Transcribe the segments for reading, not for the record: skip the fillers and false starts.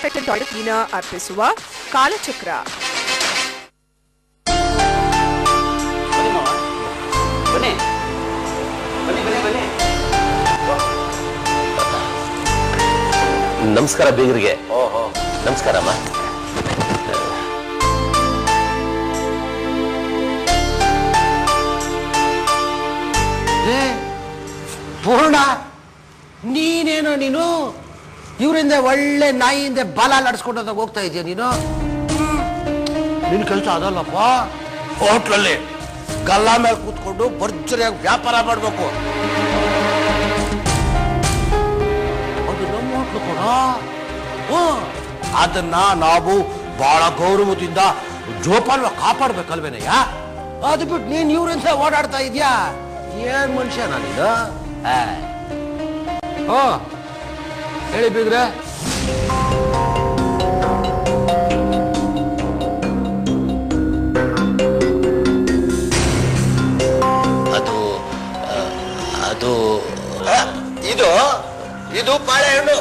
Toilet ದಿನ ಅರ್ಪಿಸುವ ಕಾಲಚಕ್ರ. ನಮಸ್ಕಾರ ಬೀಗರಿಗೆ. ನಮಸ್ಕಾರಮ್ಮ. ಪೂರ್ಣ, ನೀನೇನೋ ನೀನು ಇವರಿಂದ ಒಳ್ಳೆ ನಾಯಿಯಿಂದ ಬಾಲ ನಡೆಸ್ಕೊಂಡು ಹೋಗ್ತಾ ಇದೆಯಾ ನೀನು? ನಿನ್ ಕೆಲಸ ಅದಲ್ಲಪ್ಪ. ಹೋಟ್ಲಲ್ಲಿ ಗಲ್ಲ ಮೇಲೆ ಕೂತ್ಕೊಂಡು ಭರ್ಜರಿಯಾಗಿ ವ್ಯಾಪಾರ ಮಾಡ್ಬೇಕು. ಅದು ನಮ್ಮ ಹೋಟ್ಲು ಕೂಡ. ಅದನ್ನ ನಾವು ಬಹಳ ಗೌರವದಿಂದ ಜೋಪಾನ ಕಾಪಾಡ್ಬೇಕಲ್ವೇನಯ್ಯ? ಅದು ಬಿಟ್ಟು ನೀನ್ ಇವ್ರಿಂದ ಓಡಾಡ್ತಾ ಇದೀಯಾ? ಏನ್ ಮನುಷ್ಯ ನಾನಿದು? ಹೇಳಿ ಬೀಗ್ರೆ. ಅದು ಅದು ಇದು ಇದು ಬಾಳೆಹಣ್ಣು.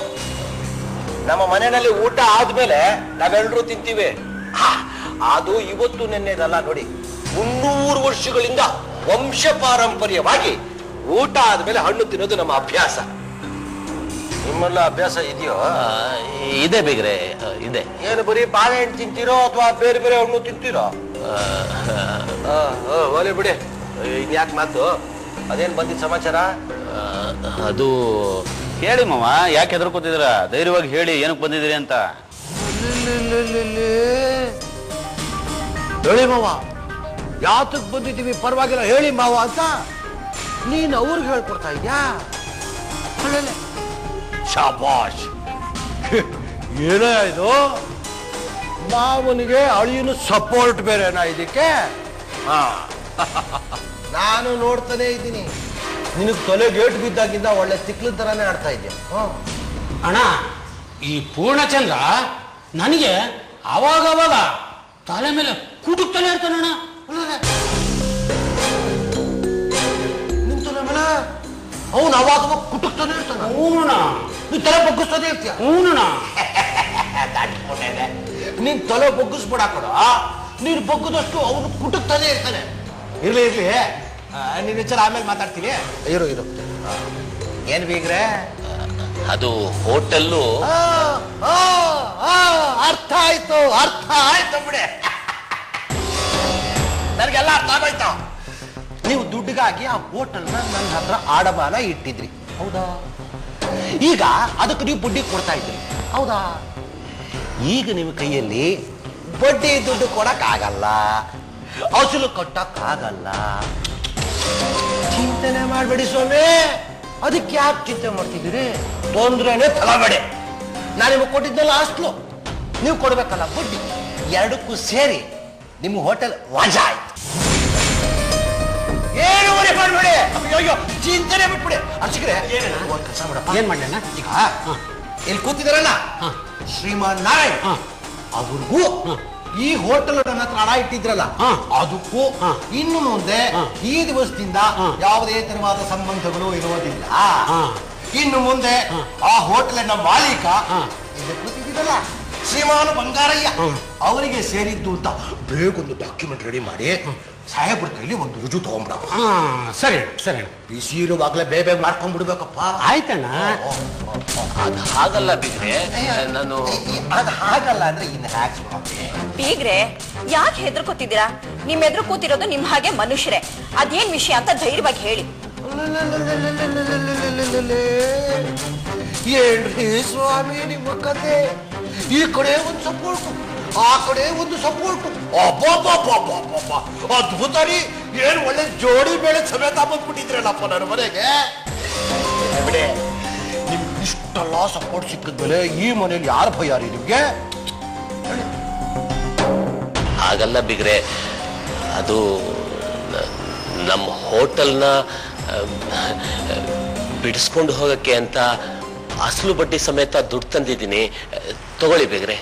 ನಮ್ಮ ಮನೆಯಲ್ಲಿ ಊಟ ಆದ್ಮೇಲೆ ನಾವೆಲ್ಲರೂ ತಿಂತೀವಿ. ಅದು ಇವತ್ತು ನೆನ್ನೆದಲ್ಲ ನೋಡಿ, 300 ವರ್ಷಗಳಿಂದ ವಂಶ ಪಾರಂಪರ್ಯವಾಗಿ ಊಟ ಆದ್ಮೇಲೆ ಹಣ್ಣು ತಿನ್ನೋದು ನಮ್ಮ ಅಭ್ಯಾಸ. ನಿಮ್ಮೆಲ್ಲ ಅಭ್ಯಾಸ ಇದೆಯೋ? ಇದೆ ಬೇಗ್ರೆ, ಇದೆ. ಏನು ಬರೀ ಬಾಳೆಹಣ್ಣು ತಿಂತೀರೋ ಅಥವಾ ಬೇರೆ ಬೇರೆ ಹಣ್ಣು ತಿಂತೀರೋ? ಒಲೆ ಬಿಡಿ, ಇನ್ಯಾಕೆ ಮಾತು? ಅದೇನ್ ಬಂದಿದ್ದ ಸಮಾಚಾರ? ಅದು ಹೇಳಿ ಮಾವ, ಯಾಕೆ ಹೆದರ್ಕೋತಿದ್ರ? ಧೈರ್ಯವಾಗಿ ಹೇಳಿ ಏನಕ್ಕೆ ಬಂದಿದ್ದೀರಿ ಅಂತ. ಹೇಳಿ ಮಾವ, ಯಾತಕ್ ಬಂದಿದ್ದೀವಿ ಪರವಾಗಿಲ್ಲ ಹೇಳಿ ಮಾವ ಅಂತ ನೀನ್ ಅವ್ರಿಗೆ ಹೇಳ್ಕೊಡ್ತಾ ಇದ್ಯಾ? ಶಾಬಾಷ್. ಏನೇ ಇದು, ಮಾವನಿಗೆ ಅಳಿಯನು ಸಪೋರ್ಟ್ ಬೇರೆನಾ ಇದಕ್ಕೆ? ನಾನು ನೋಡ್ತಾನೆ ಇದ್ದೀನಿ, ನಿನಗ್ ತೊಲೆಗೆ ಏಟು ಬಿದ್ದಾಗಿಂದ ಒಳ್ಳೆ ತಿಕ್ಲು ತರಾನೇ ಆಡ್ತಾ ಇದ್ಯಾ. ಅಣ್ಣ, ಈ ಪೂರ್ಣಚಂದ್ರ ನನಗೆ ಅವಾಗವಾಗ ತಲೆ ಮೇಲೆ ಕುಟುಕ್ತಾನೆ ಇರ್ತಾನಣ್ಣ. ನಿನ್ ತಲೆ ಮೇಲೆ ಅವನು ಅವಾಗ ಕುಟುಕ್ತಾನೆ ಇರ್ತಾನ? ಹೂನಣ್ಣ. ನೀನ್ ತಲೆ ಬಗ್ಗಿಸ್ತಾನೆ ಇರ್ತೀಯ? ಹೂನಣ್ಣ. ನೀನ್ ತಲೆ ಬಗ್ಗಿಸ್ಬಿಡ ಕೊಡ, ನೀನ್ ಬಗ್ಗದಷ್ಟು ಅವನು ಕುಟುಕ್ತಾನೆ ಇರ್ತಾನೆ. ಇರ್ಲಿ ಇರ್ಲಿ, ನಿನ್ನ ಹೆಸರು ಆಮೇಲೆ ಮಾತಾಡ್ತೀನಿ. ಇರು ಇರು. ಏನ್ ಬೀಗ್ರೆ? ಅದು ಹೋಟೆಲ್ಲು. ಅರ್ಥ ಆಯ್ತು, ಅರ್ಥ ಆಯ್ತು ಬಿಡೆ. ನನಗೆಲ್ಲ ಅರ್ಥ ಆಗೋಯ್ತು. ನೀವು ದುಡ್ಡಿಗಾಗಿ ಆ ಹೋಟೆಲ್ನ ನನ್ನ ಹತ್ರ ಆಡಮಾನ ಇಟ್ಟಿದ್ರಿ, ಹೌದಾ? ಈಗ ಅದಕ್ಕೆ ನೀವು ಬಡ್ಡಿ ಕೊಡ್ತಾ ಇದ್ರಿ, ಹೌದಾ? ಈಗ ನಿಮ್ಮ ಕೈಯಲ್ಲಿ ಬಡ್ಡಿ ದುಡ್ಡು ಕೊಡಕ್ಕಾಗಲ್ಲ, ಅಸಲು ಕಟ್ಟಕ್ಕಾಗಲ್ಲ. ಚಿಂತನೆ ಮಾಡಬೇಡಿ ಸ್ವಾಮಿ. ಅದಕ್ಕೆ ಯಾಕೆ ಚಿಂತೆ ಮಾಡ್ತಿದ್ದೀರಿ? ತೊಂದ್ರೆನೆ ತಲಬೇಡಿ. ನಾನು ನಿಮಗೆ ಕೊಟ್ಟಿದ್ದೆಲ್ಲ ಅಷ್ಟು ನೀವು ಕೊಡ್ಬೇಕಲ್ಲ ಬಡ್ಡಿ. ಎರಡಕ್ಕೂ ಸೇರಿ ನಿಮ್ಮ ಹೋಟೆಲ್ ವಜಾ ಆಯ್ತು. ಏನು ಮನೆ ಮಾಡ್ಬೇಡಿ. ಅಯ್ಯೋ, ಚಿಂತನೆ ಬಿಟ್ಬಿಡಿ. ಅರ್ಚಕ್ರೆ, ಕೆಲಸ ಮಾಡಪ್ಪ. ಏನ್ ಮಾಡ್ಲಣ್ಣ? ಈಗ ಇಲ್ಲಿ ಕೂತಿದಾರಲ್ಲ ಶ್ರೀಮಾನ್ ನಾರಾಯಣ್, ಅವ್ರಿಗೂ ಈ ಹೋಟೆಲ್ ನನ್ನ ಹತ್ರ ಹಣ ಇಟ್ಟಿದ್ರಲ್ಲ ಅದಕ್ಕೂ ಇನ್ನು ಮುಂದೆ ಈ ದಿವಸದಿಂದ ಯಾವುದೇ ತರವಾದ ಸಂಬಂಧಗಳು ಇರುವುದಿಲ್ಲ. ಇನ್ನು ಮುಂದೆ ಆ ಹೋಟೆಲಿನ ಮಾಲೀಕ ಕೂತಿದ್ದೀರಲ್ಲ ಶ್ರೀಮಾನ್ ಬಂಗಾರಯ್ಯ, ಅವರಿಗೆ ಸೇರಿದ್ದು ಅಂತ ಬೇಗೊಂದು ಡಾಕ್ಯುಮೆಂಟ್ ರೆಡಿ ಮಾಡಿ ಸಾಹೇಬ್ರ ಕೈಲಿ ಒಂದು ರುಜು ತಗೊಂಡ್ಬಿಡಪ್ಪ. ಸರಿ ಸರಿ. ಬಿಸಿ ಇರುವಾಗಲೇ ಬೇಗ ಮಾಡ್ಕೊಂಡ್ಬಿಡ್ಬೇಕಪ್ಪ. ಆಯ್ತಣ್ಣ. ಅದು ಹಾಗಲ್ಲ ಬಿಗ್ರೆ, ನಾನು ಅದು ಹಾಗಲ್ಲ ಅಂದ್ರೆ ಇನ್ನು ಹಾಕ್ಸ್ಬಿಡೋಕೆ. ಬೀಗ್ರೆ, ಯಾಕೆ ಹೆದರ್ಕೋತಿದ್ದೀರಾ? ನಿಮ್ ಎದುರು ಕೂತಿರೋದು ನಿಮ್ ಹಾಗೆ ಮನುಷ್ಯರೇ. ಅದೇನ್ ವಿಷಯ ಅಂತ ಧೈರ್ಯವಾಗಿ ಹೇಳಿ. ಏನ್ರಿ ಸ್ವಾಮಿ ನಿಮ್ಮ ಕತೆ? ಈ ಕಡೆ ಒಂದು ಸಪೋರ್ಟ್, ಆ ಕಡೆ ಒಂದು ಸಪೋರ್ಟ್. ಅದ್ಭುತ ರೀ. ಏನ್ ಒಳ್ಳೆ ಜೋಡಿ ಬೇಳೆ ಸಮೇತ ಬಂದ್ಬಿಟ್ಟಿದ್ರಲ್ಲಪ್ಪ ನನ್ನ ಮನೆಗೆ. ನಿಮ್ಗೆ ಇಷ್ಟೆಲ್ಲ ಸಪೋರ್ಟ್ ಸಿಕ್ಕಿದ್ಮೇಲೆ ಈ ಮನೇಲಿ ಯಾರು ಭಯ ರೀ ನಿಮ್ಗೆ? ಹಾಗಲ್ಲ ಬಿಗ್ರೆ, ಅದು ನಮ್ಮ ಹೋಟೆಲ್ನ ಬಿಡಿಸ್ಕೊಂಡು ಹೋಗಕ್ಕೆ ಅಂತ ಅಸಲು ಬಡ್ಡಿ ಸಮೇತ ದುಡ್ಡು ತಂದಿದ್ದೀನಿ, ತಗೊಳ್ಳಿ ಬೇಗ್ರೆ.